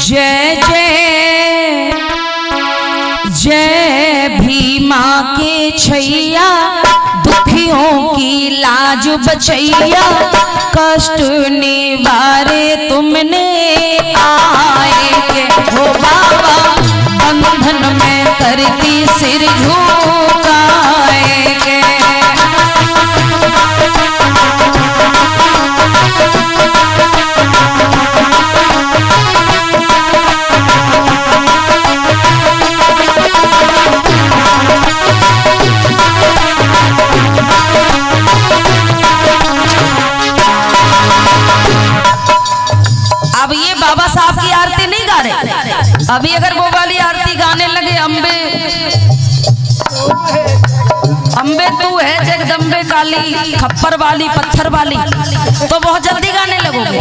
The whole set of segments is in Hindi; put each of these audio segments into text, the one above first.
जय जय जय भीमा के छैया, दुखियों की लाज बचैया, कष्ट निवारे तुमने आए के हो बाबा, बंधन में करती सिर झुकाए के। अब ये बाबा साहब की आरती नहीं गा रहे, अभी अगर वो वाली आरती गाने लगे, अम्बे अम्बे तू है जगदम्बे काली, खप्पर वाली पत्थर वाली, तो बहुत जल्दी गाने लगोगे।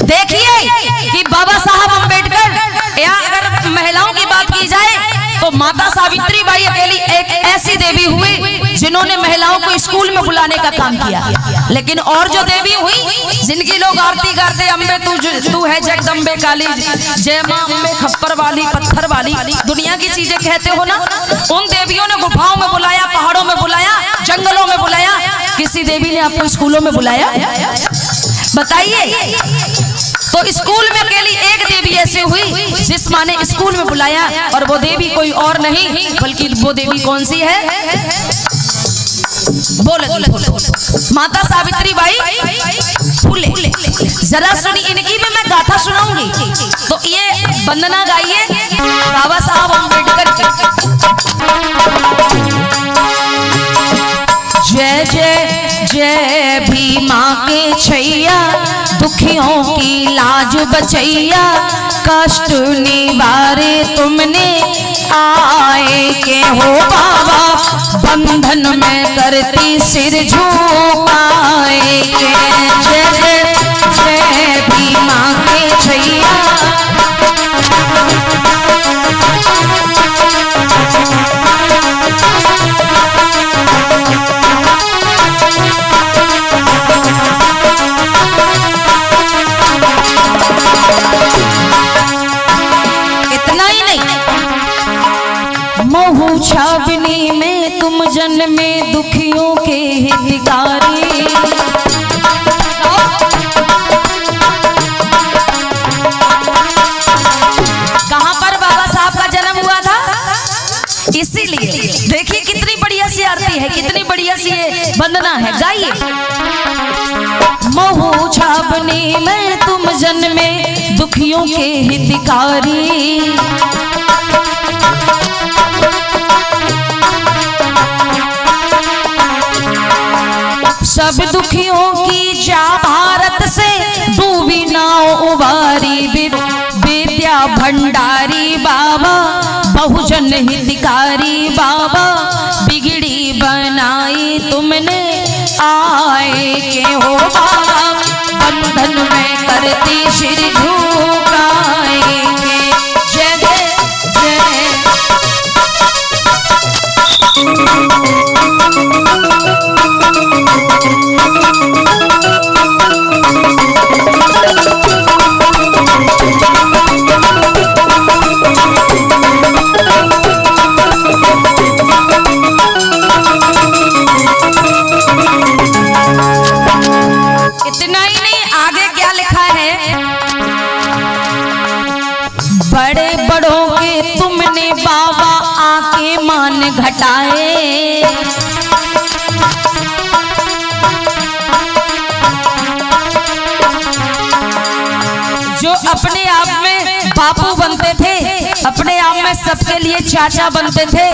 देखिए कि बाबा साहब अम्बेडकर, या अगर महिलाओं की बात की जाए तो माता सावित्री बाई अकेली एक ऐसी देवी हुई जिन्होंने महिलाओं को स्कूल में बुलाने का काम किया। लेकिन और जो देवी हुई जिनकी लोग आरती करते, अम्बे तू है जगदम्बे काली, जय मां अम्बे खप्पर वाली पत्थर वाली, दुनिया की चीजें कहते हो ना, उन देवियों ने गुफाओं में बुलाया, पहाड़ों में बुलाया, जंगलों में बुलाया। किसी देवी ने आपको स्कूलों में बुलाया? बताइए। तो स्कूल में अकेली एक देवी ऐसे हुई जिस माँ ने स्कूल में बुलाया, और वो देवी कोई और नहीं बल्कि वो देवी कौन सी है? बोलो माता सावित्री बाई फुले। जरा सुनी, इनकी भी मैं गाथा सुनाऊंगी, तो ये वंदना गाइए बाबा साहब अम्बेडकर की। जय जय जय भीमा के छैया, दुखियों की लाज बचैया, कष्ट निवारे तुमने आए के हो बाबा, बंधन में करती सिर झुकाए के। जय जय जय भीमा के छैया, महू छावनी में तुम जन्मे, दुखियों के हितकारी। कहां पर बाबा साहब का जन्म हुआ था? इसीलिए देखिए कितनी बढ़िया सी आरती है, कितनी बढ़िया सी वंदना है, गाइए। महू छावनी में तुम जन्मे, दुखियों के हितकारी, सब दुखियों की जा भारत से, डूबी नाव उबारी, विद्या भंडारी बाबा, बहुजन हितकारी बाबा, बिगड़ी बनाई तुमने आए के हो बाबा, बंधन में करती सिर झुकाए के। जय जय जय घटाए, जो अपने आप में बापू बनते थे, अपने आप में सबके लिए चाचा बनते थे।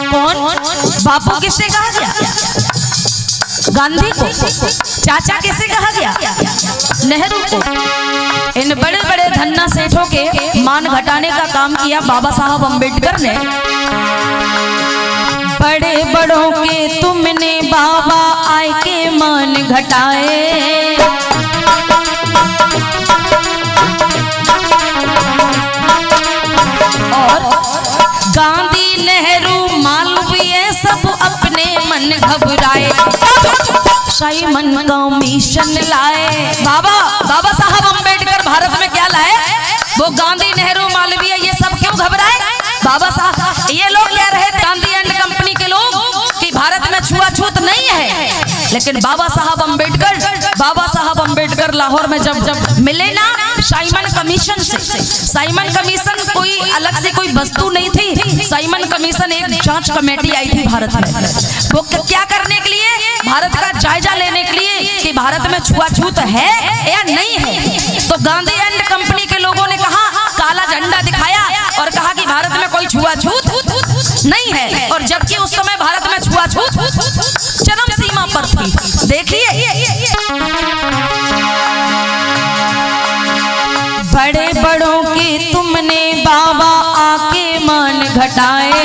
कौन बापू किसे कहा गया? गांधी को। चाचा किसे कहा गया? नेहरू को। इन बड़े बड़े धन्ना सेठों के मान घटाने का काम किया बाबा साहब अम्बेडकर ने। बड़े बड़ों के तुमने बाबा आए के मान घटाए, और गांधी नेहरू मालवीय सब अपने मन घबराए। साइमन कमीशन लाए। बाबा साहब अम्बेडकर भारत में क्या लाए? वो गांधी, नेहरू, मालवीय ये सब क्यों घबराए? बाबा साहब ये लोग कह रहे थे, गांधी एंड कंपनी के लोग, कि भारत में छुआछूत नहीं है। लेकिन बाबा साहब अम्बेडकर लाहौर में जब मिले ना साइमन कमीशन से, साइमन कमीशन कोई अलग से कोई वस्तु नहीं थी। साइमन कमीशन एक जांच कमेटी आई थी भारत में। वो क्या करने के लिए? भारत का जायजा लेने के लिए कि भारत में छुआछूत है या नहीं है। तो गांधी एंड कंपनी के लोगों ने कहा, काला झंडा दिखाया और कहा कि भारत में कोई छुआछूत नहीं है। और जबकि उस समय भारत में छुआछूत चरम सीमा पर थी। देखिए, बड़े बड़ों के तुमने बाबा आके मान घटाए।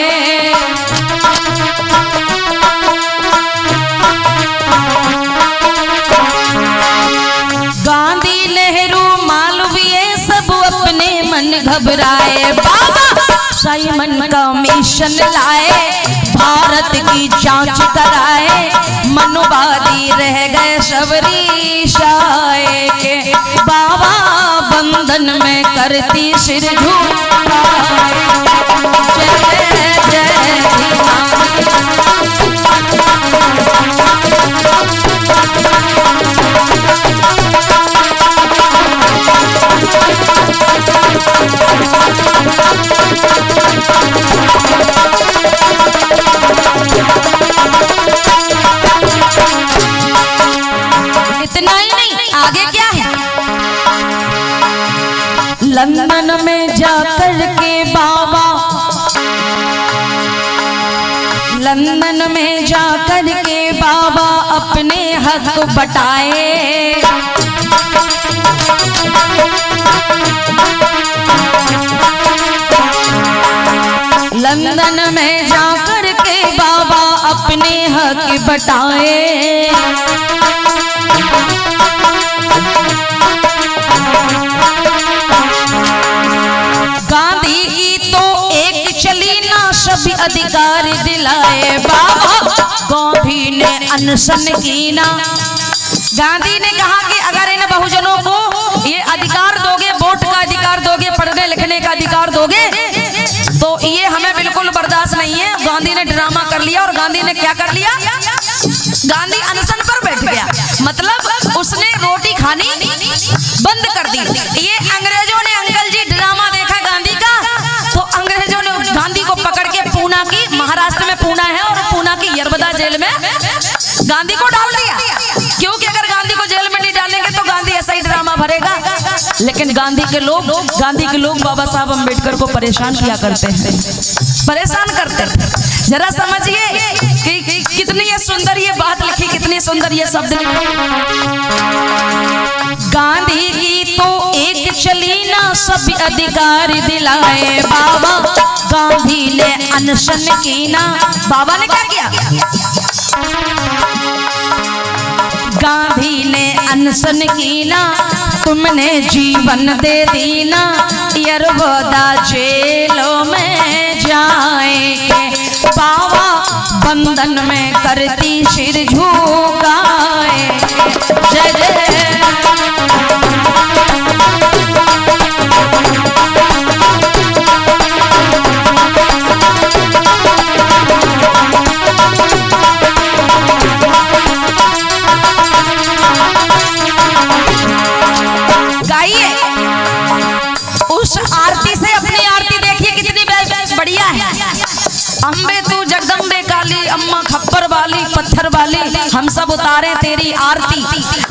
गांधी, नेहरू, मालवीय सब अपने मन घबराए। बाबा साइमन कमीशन लाए, भारत की जांच कराए। मनुवादी रह गए शबरीशाए के, बाबा बंधन में करती सिर झुकाए। जय जय इतना ही नहीं, आगे क्या है? लंदन में जाकर के बाबा, लंदन में जाकर के बाबा अपने हक बटाए। लंदन में जाकर के बाबा अपने हक बटाए। गांधी की तो एक चली ना सभी अधिकार दिलाए। बाबा गांधी ने अनशन की ना। गांधी ने कहा कि अगर इन बहुजनों को ये अधिकार दोगे, वोट का अधिकार दोगे, पढ़ने लिखने का अधिकार दोगे, तो ये हमें बिल्कुल बर्दाश्त नहीं है। गांधी ने ड्रामा कर लिया। और गांधी ने क्या कर लिया? गांधी अनशन पर बैठ गया। मतलब उसने रोटी खानी बंद कर दी। ये अंग्रेजों ने, अंकल जी, ड्रामा देखा गांधी का, तो अंग्रेजों ने गांधी को पकड़ के पूना की, महाराष्ट्र में पूना है, और पूना की यरबदा जेल में गांधी को डाल दिया। क्योंकि अगर गांधी को जेल में नहीं डालेंगे तो गांधी ऐसा ही ड्रामा भरेगा। लेकिन गांधी के लोग बाबा साहब अम्बेडकर को परेशान किया करते हैं, परेशान करते हैं। जरा समझिए कि कितनी ये सुंदर ये बात लिखी, कितनी सुंदर ये शब्द लिखे। गांधी की तो एक चली ना सभी अधिकार दिलाए। बाबा गांधी ने अनशन की ना। बाबा ने क्या किया? गांधी ने अनशन की ना, तुमने जीवन दे दी ना, यरबदा जेलों में जाएंगे। बाबा बंधन में करती सिर झुकाए। जय जय अम्बे तू जगदम्बे काली, अम्मा खप्पर वाली, पत्थर वाली, हम सब उतारे तेरी आरती।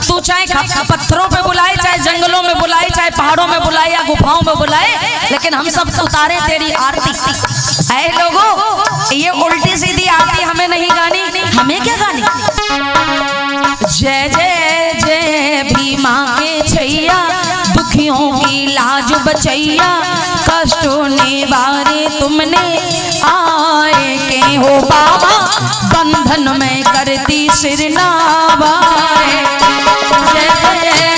तू चाहे पत्थरों पे बुलाए, चाहे जंगलों में बुलाए, चाहे पहाड़ों में बुलाए या गुफाओं में बुलाए, लेकिन हम सब उतारे तेरी आरती। ऐ लोगों, ये उल्टी सीधी आरती हमें नहीं गानी। हमें क्या गानी? जय जय जय भीमा के छैया, दुखियों की लाज बचैया, कष्टों निवारे तुमने आए के हो। बाबा बंधन में करती सिर नवाए। जय जय जय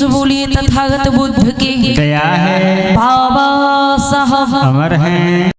बोलिए तथागत बुद्ध की दया है, बाबा साहब अमर हैं।